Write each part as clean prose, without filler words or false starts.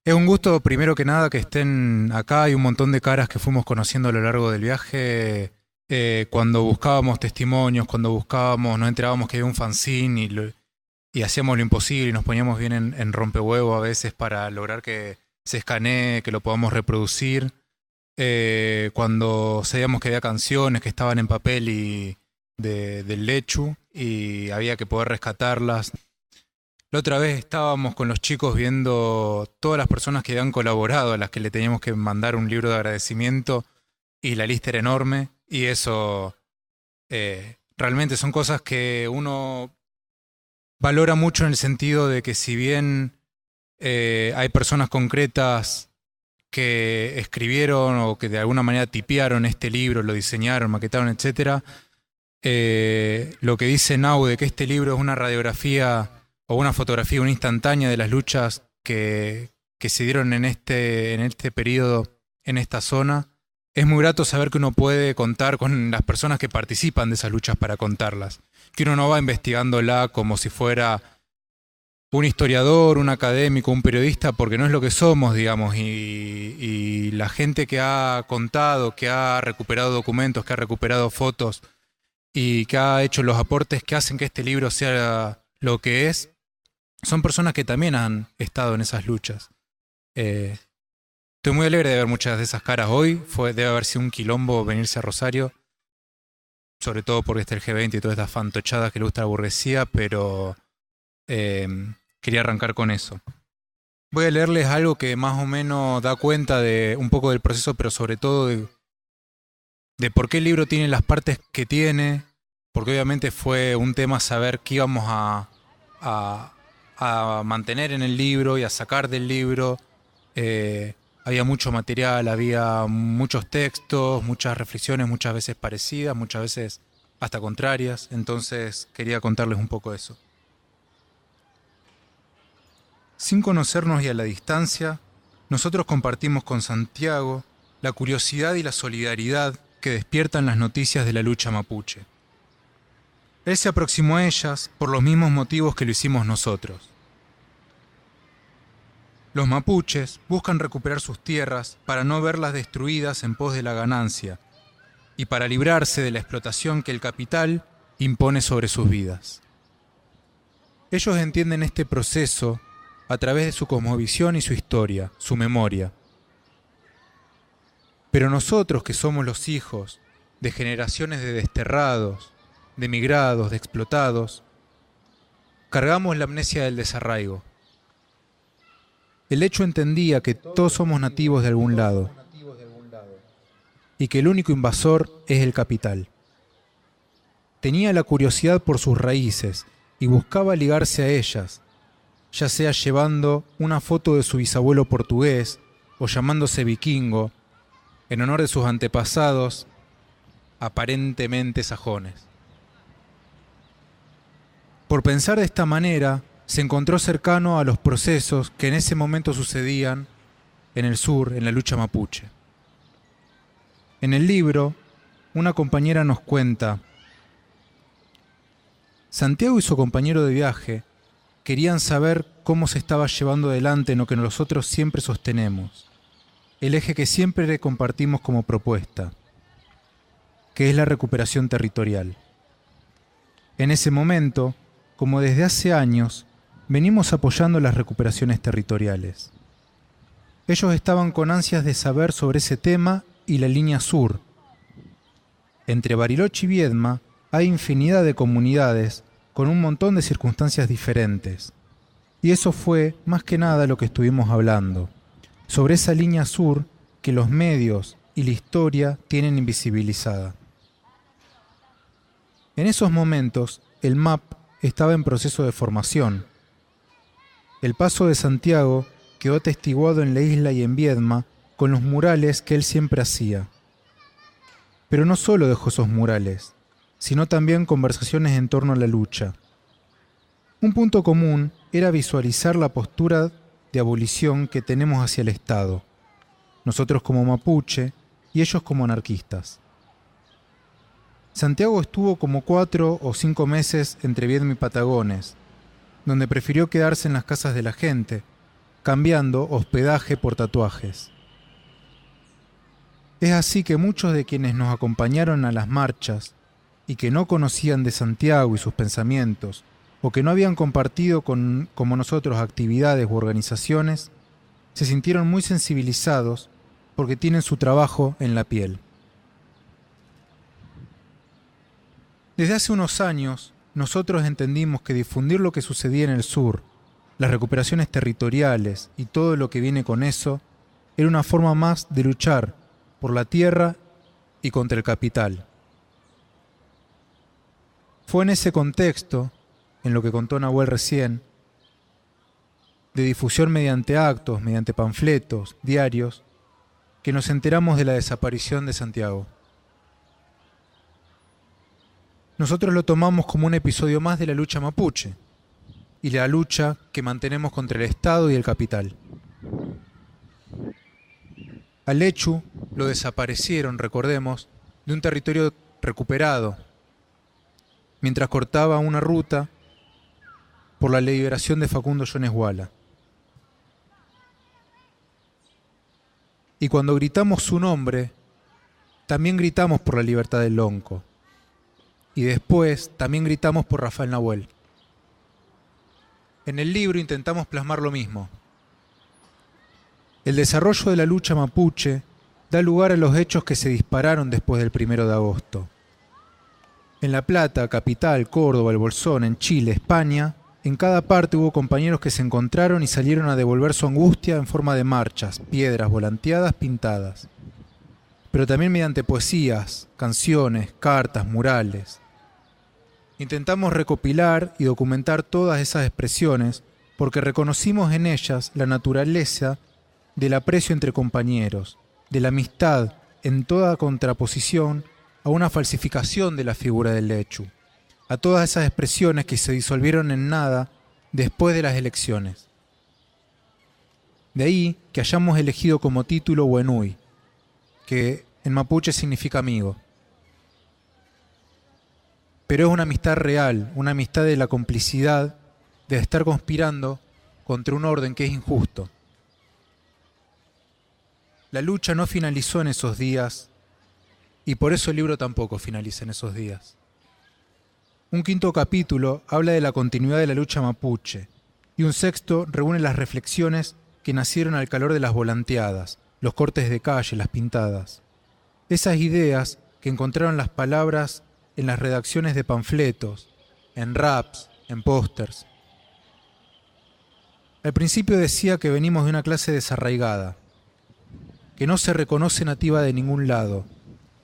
Es un gusto, primero que nada, que estén acá. Hay un montón de caras que fuimos conociendo a lo largo del viaje. Cuando buscábamos testimonios, cuando buscábamos, nos enterábamos que había un fanzine y hacíamos lo imposible y nos poníamos bien en rompehuevo a veces para lograr que se escanee, que lo podamos reproducir. Cuando sabíamos que había canciones que estaban en papel del Lechu y había que poder rescatarlas. La otra vez estábamos con los chicos viendo todas las personas que habían colaborado, a las que le teníamos que mandar un libro de agradecimiento y la lista era enorme y eso realmente son cosas que uno valora mucho en el sentido de que si bien hay personas concretas que escribieron o que de alguna manera tipearon este libro, lo diseñaron, maquetaron, etcétera, lo que dice Nau de que este libro es una radiografía o una fotografía, una instantánea de las luchas que se dieron en este periodo, en esta zona. Es muy grato saber que uno puede contar con las personas que participan de esas luchas para contarlas. Que uno no va investigándola como si fuera un historiador, un académico, un periodista, porque no es lo que somos, digamos, y la gente que ha contado, que ha recuperado documentos, que ha recuperado fotos y que ha hecho los aportes que hacen que este libro sea lo que es, son personas que también han estado en esas luchas. Eh, Estoy muy alegre de ver muchas de esas caras hoy. Debe haber sido un quilombo venirse a Rosario, sobre todo porque está el G20 y todas estas fantochadas que le gusta la burguesía, pero eh, quería arrancar con eso. Voy a leerles algo que más o menos da cuenta de un poco del proceso, pero sobre todo de por qué el libro tiene las partes que tiene, porque obviamente fue un tema saber qué íbamos a, a mantener en el libro y a sacar del libro. Había mucho material, había muchos textos, muchas reflexiones, muchas veces parecidas, muchas veces hasta contrarias, entonces quería contarles un poco de eso. Sin conocernos y a la distancia, nosotros compartimos con Santiago la curiosidad y la solidaridad que despiertan las noticias de la lucha mapuche. Él se aproximó a ellas por los mismos motivos que lo hicimos nosotros. Los mapuches buscan recuperar sus tierras para no verlas destruidas en pos de la ganancia y para librarse de la explotación que el capital impone sobre sus vidas. Ellos entienden este proceso a través de su cosmovisión y su historia, su memoria. Pero nosotros, que somos los hijos de generaciones de desterrados, de migrados, de explotados, cargamos la amnesia del desarraigo. El hecho entendía que todos somos nativos de algún lado y que el único invasor es el capital. Tenía la curiosidad por sus raíces y buscaba ligarse a ellas, ya sea llevando una foto de su bisabuelo portugués o llamándose vikingo, en honor de sus antepasados aparentemente sajones. Por pensar de esta manera, se encontró cercano a los procesos que en ese momento sucedían en el sur, en la lucha mapuche. En el libro, una compañera nos cuenta: Santiago y su compañero de viaje querían saber cómo se estaba llevando adelante en lo que nosotros siempre sostenemos, el eje que siempre compartimos como propuesta, que es la recuperación territorial. En ese momento, como desde hace años, venimos apoyando las recuperaciones territoriales. Ellos estaban con ansias de saber sobre ese tema y la línea sur. Entre Bariloche y Viedma hay infinidad de comunidades con un montón de circunstancias diferentes. Y eso fue más que nada lo que estuvimos hablando, sobre esa línea sur que los medios y la historia tienen invisibilizada. En esos momentos, el MAP estaba en proceso de formación. El paso de Santiago quedó atestiguado en la isla y en Viedma con los murales que él siempre hacía. Pero no solo dejó esos murales, sino también conversaciones en torno a la lucha. Un punto común era visualizar la postura de abolición que tenemos hacia el Estado, nosotros como mapuche y ellos como anarquistas. Santiago estuvo como 4 o 5 meses entre Viedma y Patagones, donde prefirió quedarse en las casas de la gente, cambiando hospedaje por tatuajes. Es así que muchos de quienes nos acompañaron a las marchas y que no conocían de Santiago y sus pensamientos, o que no habían compartido como nosotros actividades u organizaciones, se sintieron muy sensibilizados porque tienen su trabajo en la piel. Desde hace unos años, nosotros entendimos que difundir lo que sucedía en el sur, las recuperaciones territoriales y todo lo que viene con eso, era una forma más de luchar por la tierra y contra el capital. Fue en ese contexto, en lo que contó Nahuel recién, de difusión mediante actos, mediante panfletos, diarios, que nos enteramos de la desaparición de Santiago. Nosotros lo tomamos como un episodio más de la lucha mapuche y la lucha que mantenemos contra el Estado y el capital. Al Lechu lo desaparecieron, recordemos, de un territorio recuperado, mientras cortaba una ruta por la liberación de Facundo Jones Wala. Y cuando gritamos su nombre, también gritamos por la libertad del Lonco. Y después también gritamos por Rafael Nahuel. En el libro intentamos plasmar lo mismo. El desarrollo de la lucha mapuche da lugar a los hechos que se dispararon después del 1 de agosto. En La Plata, Capital, Córdoba, El Bolsón, en Chile, España, en cada parte hubo compañeros que se encontraron y salieron a devolver su angustia en forma de marchas, piedras, volanteadas, pintadas. Pero también mediante poesías, canciones, cartas, murales. Intentamos recopilar y documentar todas esas expresiones porque reconocimos en ellas la naturaleza del aprecio entre compañeros, de la amistad en toda contraposición a una falsificación de la figura del Lechu, a todas esas expresiones que se disolvieron en nada después de las elecciones. De ahí que hayamos elegido como título Huenui, que en mapuche significa amigo. Pero es una amistad real, una amistad de la complicidad de estar conspirando contra un orden que es injusto. La lucha no finalizó en esos días y por eso el libro tampoco finaliza en esos días. Un quinto capítulo habla de la continuidad de la lucha mapuche y un sexto reúne las reflexiones que nacieron al calor de las volanteadas, los cortes de calle, las pintadas. Esas ideas que encontraron las palabras en las redacciones de panfletos, en raps, en pósters. Al principio decía que venimos de una clase desarraigada, que no se reconoce nativa de ningún lado,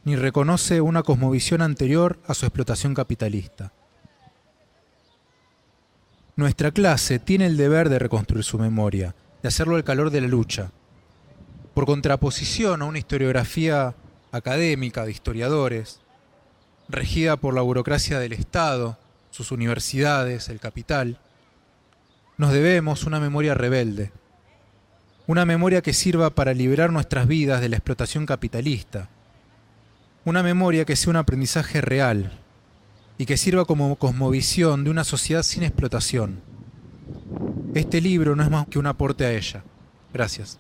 ni reconoce una cosmovisión anterior a su explotación capitalista. Nuestra clase tiene el deber de reconstruir su memoria, de hacerlo al calor de la lucha, por contraposición a una historiografía académica de historiadores, regida por la burocracia del Estado, sus universidades, el capital. Nos debemos una memoria rebelde, una memoria que sirva para liberar nuestras vidas de la explotación capitalista, una memoria que sea un aprendizaje real y que sirva como cosmovisión de una sociedad sin explotación. Este libro no es más que un aporte a ella. Gracias.